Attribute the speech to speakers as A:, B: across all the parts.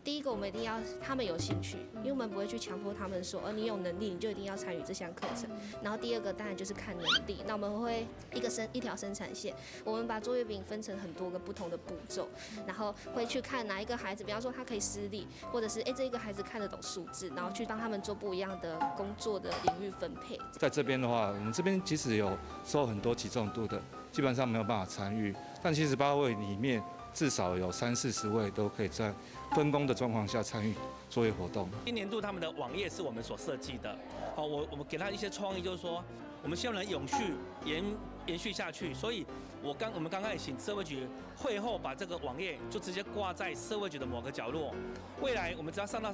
A: 第一个，我们一定要他们有兴趣，因为我们不会去强迫他们说，你有能力你就一定要参与这项课程。然后第二个当然就是看能力，那我们会一条生产线，我们把做月饼分成很多个不同的步骤，然后会去看哪一个孩子，比方说他可以施力，或者是这一个孩子看得懂数字，然后去帮他们做不一样的工作的领域分配。
B: 在这边的话，我们这边即使有收很多起重度的，基本上没有办法参与，但78位里面至少有30-40位都可以在分工的状况下参与作业活动。
C: 今年度他们的网页是我们所设计的，我们给他一些创意，就是说我们希望能永续延续下去，所以我们刚开始请社会局会后把这个网页就直接挂在社会局的某个角落。未来我们只要上到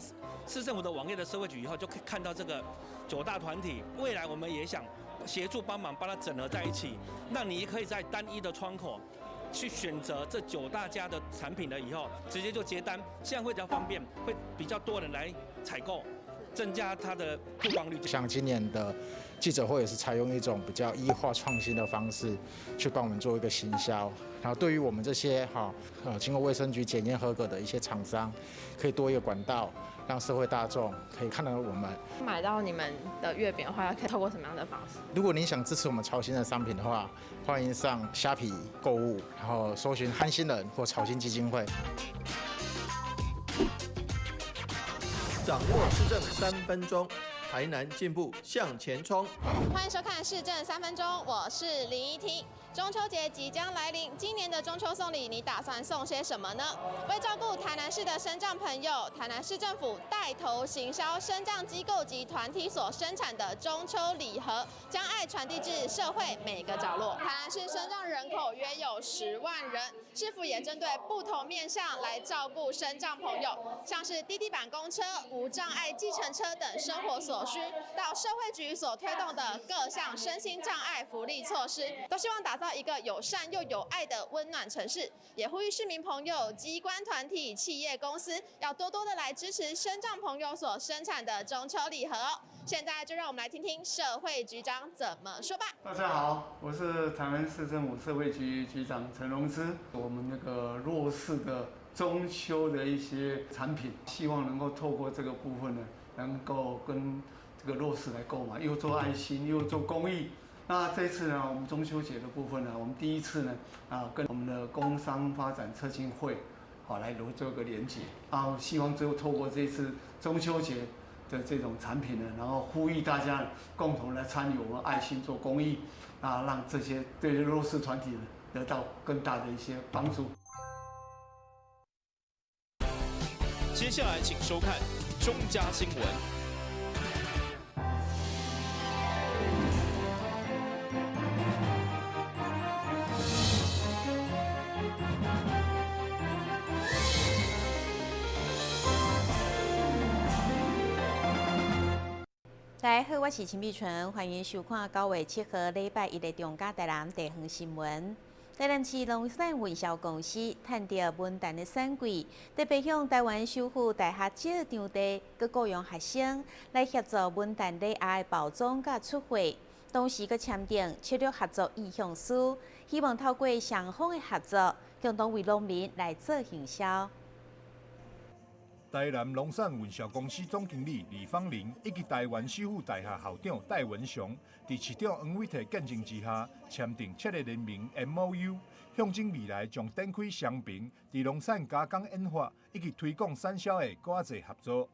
C: 市政府的网页的社会局以后，就可以看到这个9大团体。未来我们也想协助帮忙，把它整合在一起，让你可以在单一的窗口去选择这9大家的产品了以后，直接就结单，这样会比较方便，会比较多人来采购，增加它的曝光率。
D: 像今年的记者会也是采用一种比较异化创新的方式，去帮我们做一个行销。然后对于我们这些经过卫生局检验合格的一些厂商，可以多一个管道，让社会大众可以看到我们。
E: 买到你们的月饼的话，可以透过什么样的方式？
D: 如果你想支持我们潮新的商品的话，欢迎上虾皮购物，然后搜寻憨心人或潮新基金会。
F: 掌握市政3分钟，台南进步向前冲。
G: 欢迎收看《市政3分钟》，我是林依婷。中秋节即将来临，今年的中秋送礼，你打算送些什么呢？为照顾台南市的身障朋友，台南市政府带头行销身障机构及团体所生产的中秋礼盒，将爱传递至社会每个角落。台南市身障人口约有10万人，市府也针对不同面向来照顾身障朋友，像是低地板公车、无障碍计程车等生活所需，到社会局所推动的各项身心障碍福利措施，都希望打造一个友善又有爱的温暖城市。也呼吁市民朋友、机关团体、企业公司要多多的来支持身障朋友所生产的中秋礼盒哦。现在就让我们来听听社会局长怎么说吧。
H: 大家好，我是台南市政府社会局局长陈荣之。我们那个弱势的中秋的一些产品，希望能够透过这个部分呢，能够跟这个弱势来购买，又做爱心又做公益。那这次呢，我们中秋节的部分呢，我们第一次呢，跟我们的工商发展策进会，来做个连结，希望最后透过这次中秋节的这种产品呢，然后呼吁大家共同来参与我们爱心做公益，让这些对弱势团体呢得到更大的一些帮助。
I: 接下来请收看中嘉新闻。
J: 大家好，我是陈碧纯，欢迎收看9月7号礼拜1的中嘉台南地方新闻。台南市农产运销公司探到文旦的产季，特别向台湾首府大学借场地，佮雇佣学生来协助文旦礼盒的包装佮出货，同时佮签订策略合作意向书，希望透过双方的合作，共同为农民来做行销。
K: 台南农产运销公司总经理李芳玲以及台湾首府大学校长戴文雄，在市长黄伟祺见证之下，签订7个联名 MOU， 象征未来将展开双边在农产加工研发以及推广产销的更侪合作。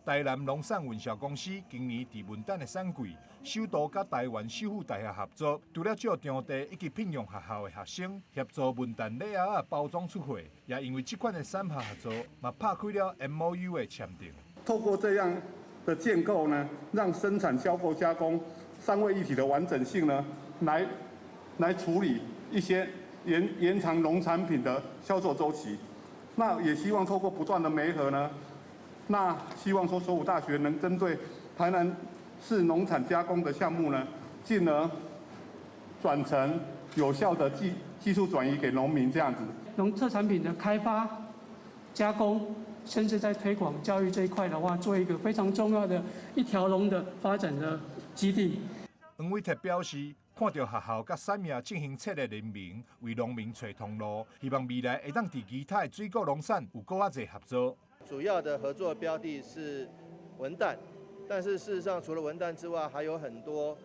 K: 台南农产运销公司今年在文旦的产季，首度甲台湾首府大学合作，除了借场地以及聘用学校的学生协助文旦礼盒的包装出货，也因为这款的产业合作，嘛拍开了 MOU 的签订。
L: 透过这样的建构呢，让生产、销售、加工3位一体的完整性呢，来处理一些延长农产品的销售周期。那也希望透过不断的媒合呢。那希望说，首府大学能针对台南市农产加工的项目呢，进而转成有效的技术转移给农民这样子。
M: 农特产品的开发、加工，甚至在推广教育这一块的话，做一个非常重要的一条龙的发展的基地。
K: 黄伟祺表示，看到学校甲产业进行策略联名，为农民找通路，希望未来会当伫其他的水果农产有更加侪合作。
F: 主要的合作标的是文旦，但是事实上除了文旦之外，还有很多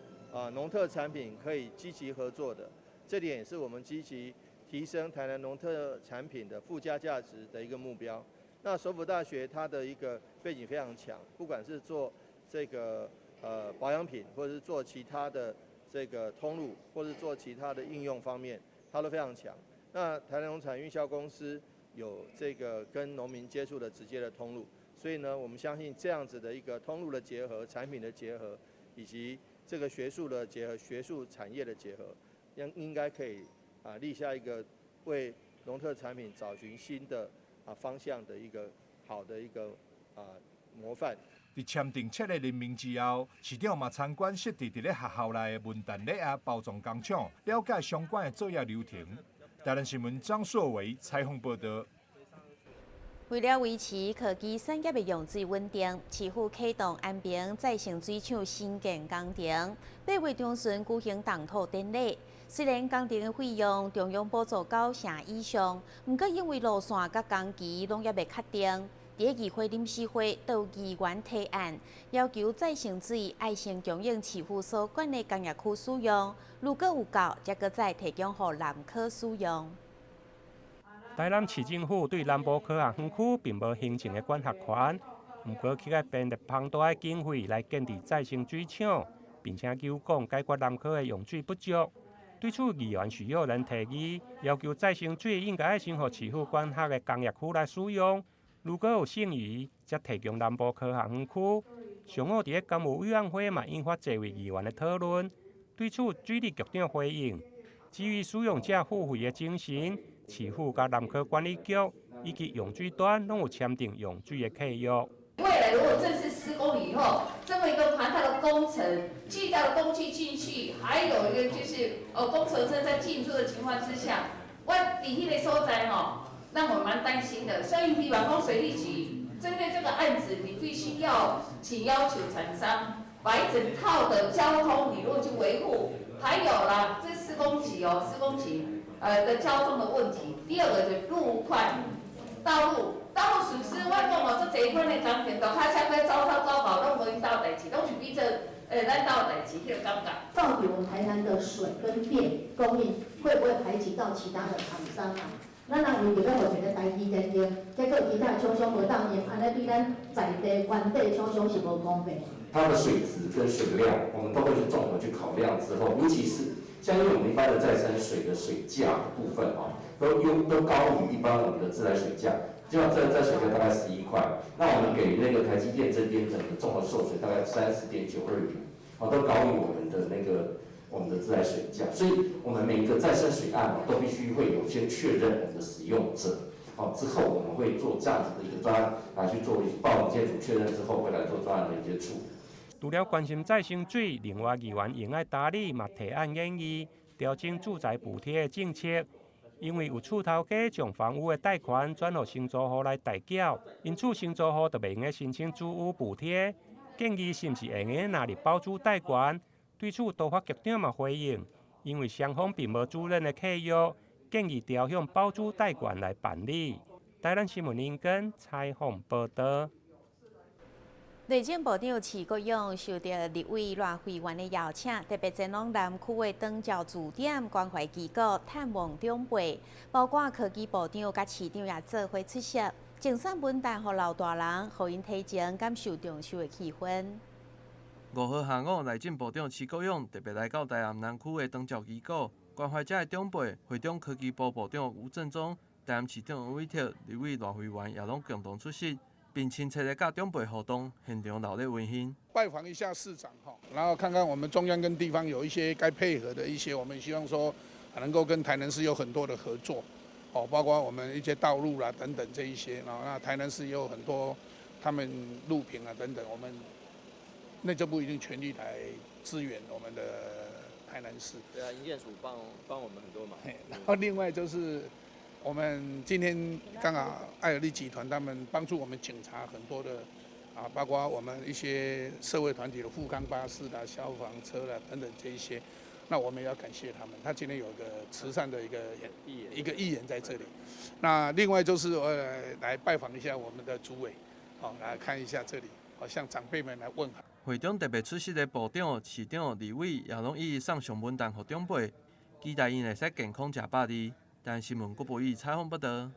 F: 农特产品可以积极合作的。这点也是我们积极提升台南农特产品的附加价值的一个目标。那首府大学它的一个背景非常强，不管是做这个保养品，或者是做其他的这个通路，或者是做其他的应用方面，它都非常强。那台南农产运销公司有这个跟农民接触的直接的通路，所以呢，我们相信这样子的一个通路的结合、产品的结合，以及这个学术的结合、学术产业的结合，应该可以立下一个为农特产品找寻新的方向的一个好的一个模范。
K: 伫签订策略联名之后，市长嘛参观设置伫咧学校内的文旦礼盒包装工厂，了解相关的作业流程。台南新闻张硕伟采访报道。
J: 为了维持科技产业的用水稳定，市府启动安平再生水厂新建工程，8月中旬举行动土典礼。虽然工程的费用中央补助到成以上，不过因为路线甲工期拢还未确定，伫议会临时会到议员提案，要求再生水爱先供应市府所管的工业区使用，如果有够，才搁再提供予南科使用。
N: 台南市政府对南部科学园区并无行政的管辖权，不过去编列庞大的经费来建立再生水厂，并且求讲解决南科的用水不足。对此，议员徐友仁提议，要求再生水应该先予市府管辖的工业区来使用，如果有剩余，则提供南部科学园区。上午伫工务委员会嘛引发侪位议员的讨论。对此，水利局长回应，基于使用者付费的精神，市府甲南科管理局以及用水端拢有签订用水的契约。
O: 未来如果正式施工以后，这么一个庞大的工程，巨大的工具进去，还有一个就是工程车在进驻的情况之下，我底下的所在让我蛮担心的。所以，比方说水利局针对这个案子，你必须要请要求厂商把一整套的交通你如果去维护，还有啦，这施工期的交通的问题。第二个就是路况、道路损失，我讲这这一款的工程，大卡车在走跑，拢无因兜代志，拢是比这咱兜代志迄个感觉。
P: 到底我们台南的水跟电供应会不会排挤到其他的厂商啊？咱人为着要互一个台基电力，结果其他的厂商无当用，安尼对咱在地原地的厂商是无公平。
Q: 它的水质跟水量，我们都会去综合去考量之后，尤其是像因为我们一般的再生水的水价的部分都高于一般我们的自来水价，基本上在水价大概11块，那我们给那个台积电这边整个综合售水大概30.92元，都高于我们的自来水价，所以我们每一个再生水案都必须会有先确认我们的使用者，之后我们会做这样子的一个专案来去做报建筑确认之后会来做专案的接触。
N: 除了关心再生水，另外议员永爱达理嘛提案建议调整住宅补贴的政策，因为有厝头家将房屋的贷款转予承租户来代缴，因此承租户就袂用申请租屋补贴。建议是毋是会用纳入包租代管？对此，都发局长嘛回应，因为双方并无主任的契约，建议调向包租代管来办理。台南新闻林根采访报道。
J: 内政部长徐国勇受到立委赖慧媛的邀请，特别前往南区的长照据点关怀机构探望长辈，包括科技部长甲市长也做伙出席，赠送文旦予老大人，互因提前感受长寿的气氛。
R: 5号下午，内政部长徐国勇特别来到台南南区的长照机构，关怀者的长辈，会长科技部部长吴振中、台南市长王伟霆、立委赖慧媛也拢共同出席。并亲切地甲长辈互动，现场热烈温馨。
S: 拜访一下市长然后看看我们中央跟地方有一些该配合的一些，我们希望说能够跟台南市有很多的合作，包括我们一些道路啦等等这一些，那台南市也有很多他们路平啊等等，我们内政部一定全力来支援我们的台南市。
T: 对啊，营建署帮我们很多忙。
S: 然后另外就是。我们今天刚好爱尔利集团他们帮助我们警察很多的包括我们一些社会团体的富康巴士啦、消防车啦等等这一些那我们也要感谢他们。他今天有一个慈善的一个义演在这里。那另外就是来拜访一下我们的主委，来看一下这里，向长辈们来问好。
R: 会中特别出席的部长、市长、立委也拢一一送上文档给长辈，期待因会使健康吃饱的。但新闻国不予采访报道。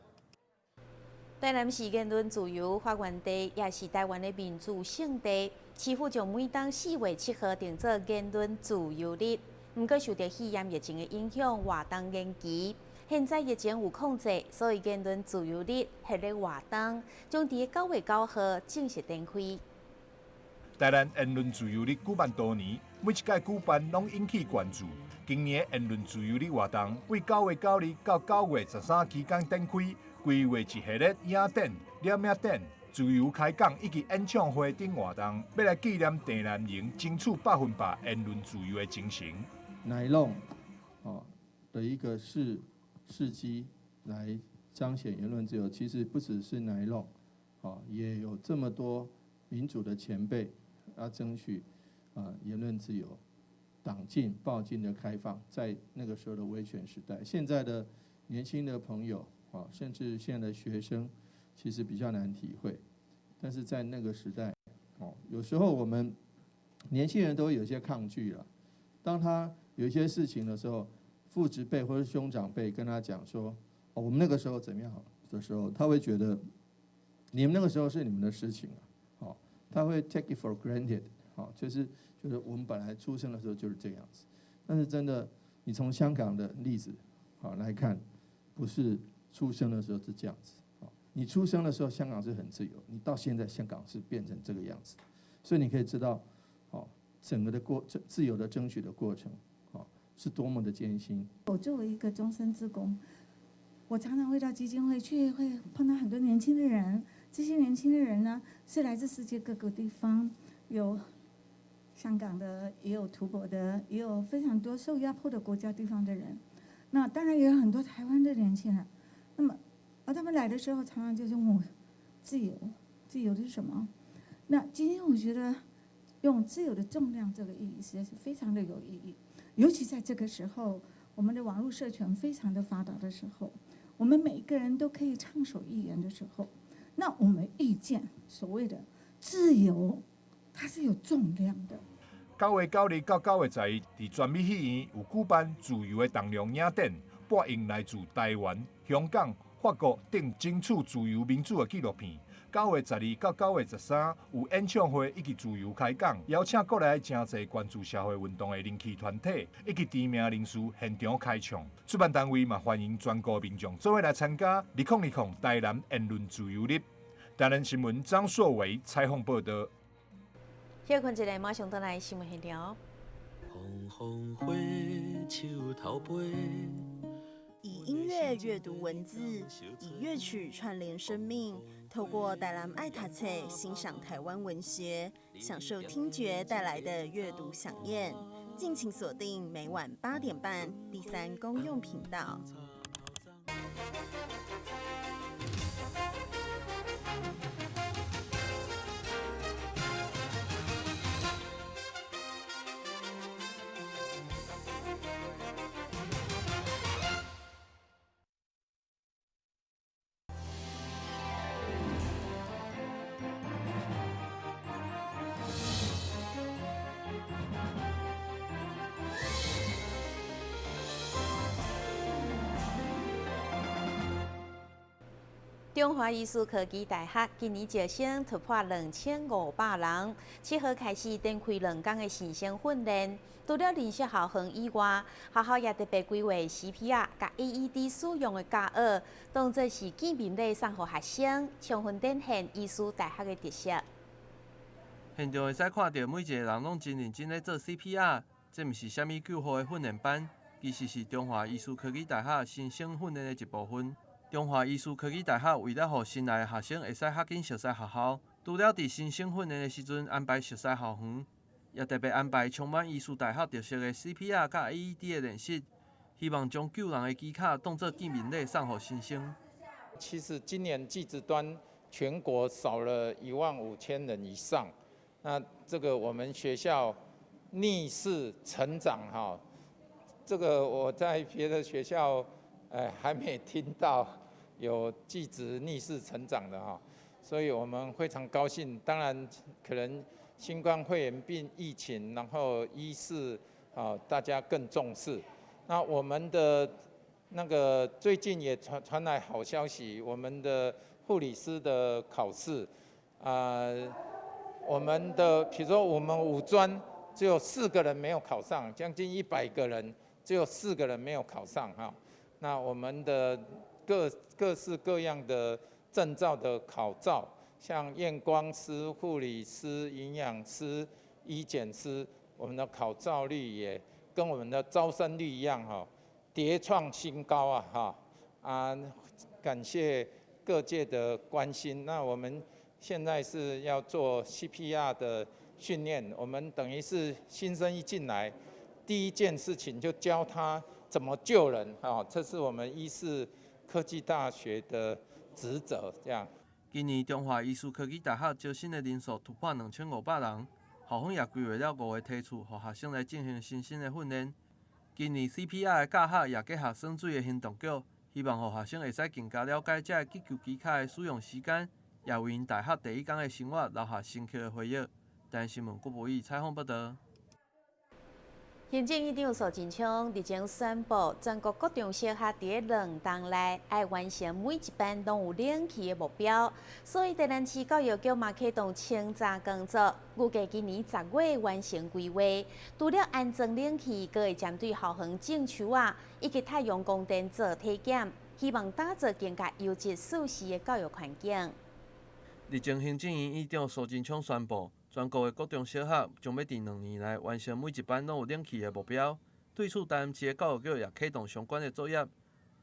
J: 台南市言论自由发源地，也是台湾的民主圣地。市府将每当4月7号定做言论自由日，不过受到肺炎疫情的影响，活动延期。现在疫情有控制，所以言论自由日系列活动将伫9月9号正式展开。
K: 台南言论自由日举办多年，每一届举办拢引起关注。今年的言论自由日活动为9月9日到9月13期间展开，规划一系列影展、念名展、自由开讲以及演唱会等活动，要来纪念台南营争取100%言论自由的精神。
U: 乃弄的一个事迹来彰显言论自由，其实不只是乃弄，也有这么多民主的前辈要争取言论自由、党禁、报禁的开放，在那个时候的威权时代，现在的年轻的朋友甚至现在的学生，其实比较难体会。但是在那个时代，有时候我们年轻人都有些抗拒了。当他有一些事情的时候，父执辈或者兄长辈跟他讲说，我们那个时候怎么样的时候，他会觉得你们那个时候是你们的事情啊，他会 take it for granted， 就是觉得我们本来出生的时候就是这样子。但是真的，你从香港的例子来看，不是出生的时候是这样子。你出生的时候，香港是很自由，你到现在香港是变成这个样子，所以你可以知道，整个的自由的争取的过程，是多么的艰辛。
V: 我作为一个终身志工，我常常会到基金会去，会碰到很多年轻的人。这些年轻的人呢，是来自世界各个地方，有香港的，也有土国的，也有非常多受压迫的国家地方的人。那当然也有很多台湾的年轻人。那么，他们来的时候，常常就是问我，自由的是什么？那今天我觉得，用自由的重量这个意义，实在是非常的有意义。尤其在这个时候，我们的网络社群非常的发达的时候，我们每一个人都可以畅所欲言的时候，那我们遇见所谓的自由，它是有重量的。
K: 9月9日到9月11日，伫全美戏院有举办自由的重量影展，播映来自台湾、香港、法国等争取自由民主的纪录片。9月12到9月13有演唱会以及自由开讲，邀请国内真侪关注社会运动的人气团体以及知名人士现场开唱。主办单位嘛欢迎全国民众做伙来参加2020台南言论自由日。台南新闻张硕伟采访报道。
J: 休困一下，马上回来新闻现场。
W: 以音乐阅读文字，以乐曲串联生命。透过台南爱读册欣赏台湾文学，享受听觉带来的阅读飨宴。敬请锁定每晚8点半第3公用频道。
J: 中华艺术科技大学今年招生突破2500人，7号开始展开2天的新生训练。除了认识校园以外，学校也特别规划 CPR 甲 AED 使用的教学，当作是见面礼送予学生，充分展现艺术大学的特色。
R: 现场会使看到每一个人拢真认真咧做 CPR， 这毋是虾米救护的训练班，其实是中华艺术科技大学新生训练的一部分。中华艺术科技大学为了让新来的学生会使较紧熟悉学校，除了伫新生训练的时阵安排熟悉校园，也特别安排充满艺术大学特色的 CPR 甲 AED 的练习，希望将救人的技巧当作见面礼送予新生。
X: 其实今年技职端全国少了15000人以上，那这个我们学校逆势成长这个我在别的学校，还没听到有技职逆势成长的哈，所以我们非常高兴。当然，可能新冠肺炎病疫情，然后医事大家更重视。那我们的那个最近也传来好消息，我们的护理师的考试，我们的比如说我们五专只有4个人没有考上，将近100个人，只有4个人没有考上哈。那我们的各式各样的证照的考照，像验光师、护理师、营养师、医检师，我们的考照率也跟我们的招生率一样哈，跌创新高啊哈感谢各界的关心。那我们现在是要做 CPR 的训练，我们等于是新生一进来，第一件事情就教他怎么救人这是我们医事科技大学的职责。这样，
R: 今年中华医术科技大学招生的人数突破2500人，校方也规划了5个梯次，让学生来进行新生的训练。今年 CPR 的教学也结合省水的行动剧，希望让学生会使更加了解这急救机卡的使用时间，也为因大学第一天的生活留下深刻的回忆。台新闻郭博义采访报道。
J: 行政院长苏贞昌日前宣布，全国各中小学伫2天内要完成每一班拢有冷气的目标，所以台南市教育局嘛启动清查工作，预计今年10月完成规划。除了安装冷气，阁会针对校园种树以及太阳光电做体检，希望打造更加优质舒适的教育环境。
R: 日前行政院院长苏贞昌宣布，全国的各中小学将要伫2年内完成每一班拢有冷气的目标。对此，台南市的教育局也启动相关的作业。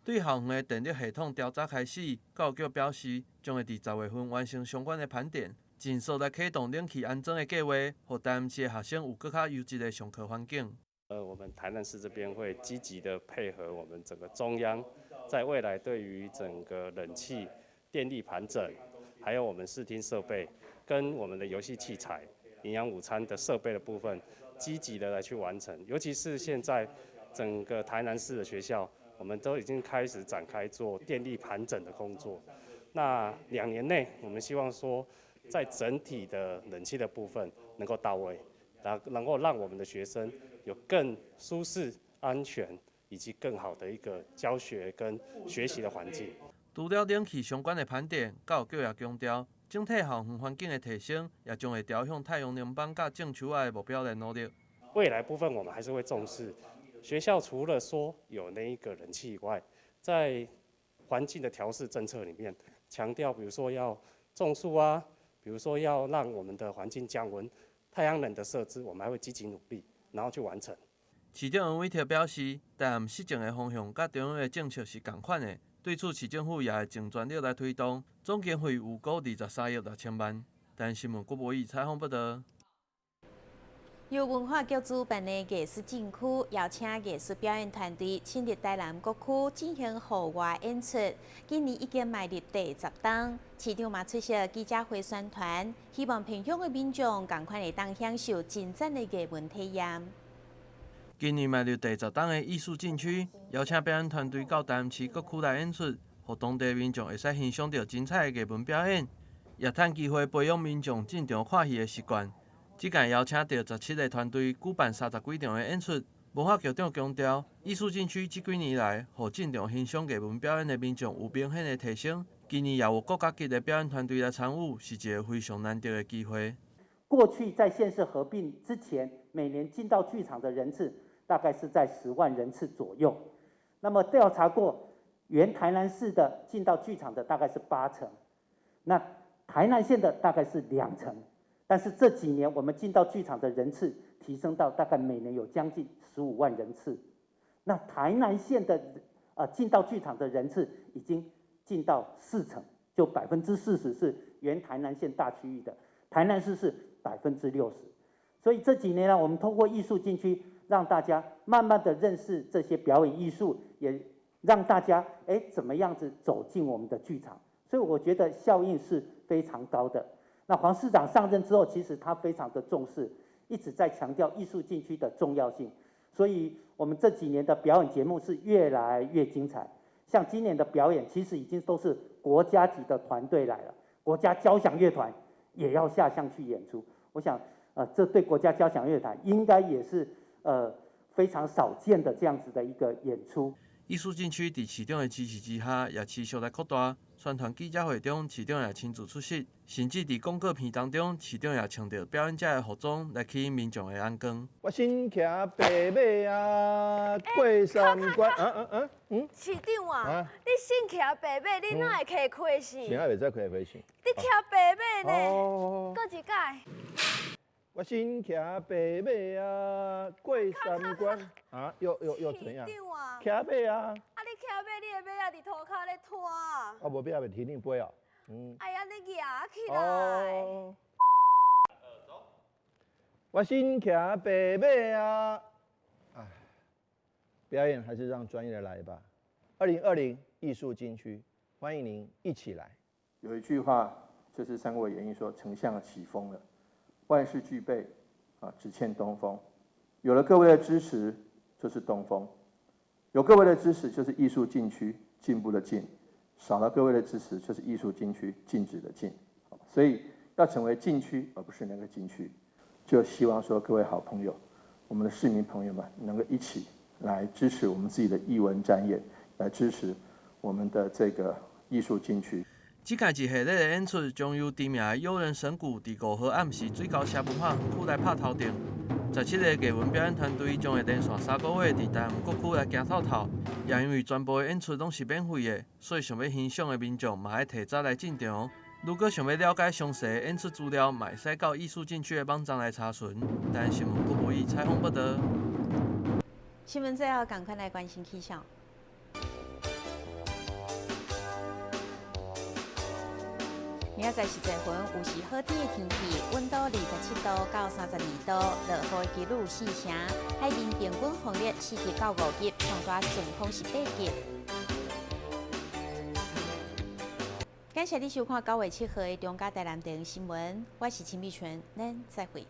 R: 对校园的电力系统调查开始，教育局表示，将会伫10月份完成相关的盘点，尽速来启动冷气安装的计划，让台南市的学生有更加优质的上课环境。
A: 我们台南市这边会积极的配合我们整个中央，在未来对于整个冷气、电力盘整，还有我们视听设备跟我们的游戏器材、营养午餐的设备的部分，积极的来去完成。尤其是现在整个台南市的学校，我们都已经开始展开做电力盘整的工作。那2年内，我们希望说，在整体的冷气的部分能够到位，能够让我们的学生有更舒适、安全以及更好的一个教学跟学习的环境。
R: 除了冷气相关的盘点，教育局也强调，整体校园环境的提升，也将会朝向太阳能板甲种树的目标来努力。
A: 未来部分我们还是会重视，学校除了说有那一个冷气以外，在环境的调适政策里面，强调比如说要种树啊，比如说要让我们的环境降温，太阳能的设置，我们还会积极努力，然后去完成。
R: 市长黄伟哲表示，台南市政的方向甲中央的政策是同款的。对此，市政府也会尽全力来推动，总经费预估23亿6千万。台新闻郭博义采访报道。由文化局主办的艺术禁区，邀请艺术表演团队亲入台南各区进行户外演出。今年已经迈入第10档，市长嘛出席记者会宣传，希望偏乡的民众同款会当享受精湛的艺文体验。今年迈入第10档的艺术禁区，邀请表演团队到台南市各区来演出，让当地民众会使欣赏到精彩的艺文表演，也趁机会培养民众进场看戏的习惯。这届邀请到17个团队举办30几场的演出。文化局长强调，艺术禁区这几年来，让进场欣赏艺文表演的民众有明显的提升。今年也有各甲级的表演团队来参与，是一个非常难得的机会。
B: 过去在县市合并之前，每年进到剧场的人次大概是在10万人次左右。那么调查过，原台南市的进到剧场的大概是8成，那台南县的大概是2成。但是这几年我们进到剧场的人次提升到大概每年有将近15万人次。那台南县的进到剧场的人次已经进到4成，就40%是原台南县大区域的，台南市是60%。所以这几年呢，我们通过艺术禁区，让大家慢慢的认识这些表演艺术，也让大家怎么样子走进我们的剧场。所以我觉得效应是非常高的。那黄市长上任之后，其实他非常的重视，一直在强调艺术禁区的重要性。所以我们这几年的表演节目是越来越精彩。像今年的表演，其实已经都是国家级的团队来了，国家交响乐团也要下乡去演出。我想，这对国家交响乐团应该也是非常少见的这样子的一个演出。
R: 艺术禁区伫市长的支持之下，也持续来扩大。宣传记者会中，市长也亲自出席，甚至伫广告片当中，市长也穿着表演者的服装来吸引民众的眼光。
F: 我新骑白马啊，过三关。
C: 市长啊，你新骑白马，你哪会骑亏死？
F: 现在袂使开亏死。
C: 你骑白马呢？搁一摆。
F: 我新骑白马啊，过三关。啊，又怎样？骑马啊！
C: 啊，你骑马，你的马也伫涂骹咧拖啊！
F: 啊，无马也袂提你飞啊。
C: 哎呀，你压起来！
F: 我新骑白马啊！哎，表演还是让专业的来吧。2020艺术禁区，欢迎您一起来。
U: 有一句话就是《三国演义》说：“丞相起风了，万事俱备，只欠东风。”有了各位的支持，就是东风；有各位的支持，就是艺术禁区进步的进；少了各位的支持，就是艺术禁区禁止的禁。所以要成为禁区，而不是那个禁区。就希望说各位好朋友，我们的市民朋友们能够一起来支持我们自己的艺文展演，来支持我们的这个艺术禁区。
R: 这届一系列的演出将由知名的友人神鼓伫5号暗时水沟社文化园区来拍头阵。17个艺文表演团队将会连续3个月伫台南各区来行透透，也因为全部的演出拢是免费的，所以想要欣赏的民众嘛要提早来进场。如果想要了解详细的演出资料，嘛会使到艺术禁区的网站来查询。台南新闻郭博义采访报道。
J: 新闻最后赶快来关心气象。明仔载是10分，有时好天的天气，温度27度到32度，落雨的几率4成，海面平均风力4级到5级，上大阵风是8级。感谢你收看9月7号的中嘉台南电视新闻，我是陈美纯，咱再会。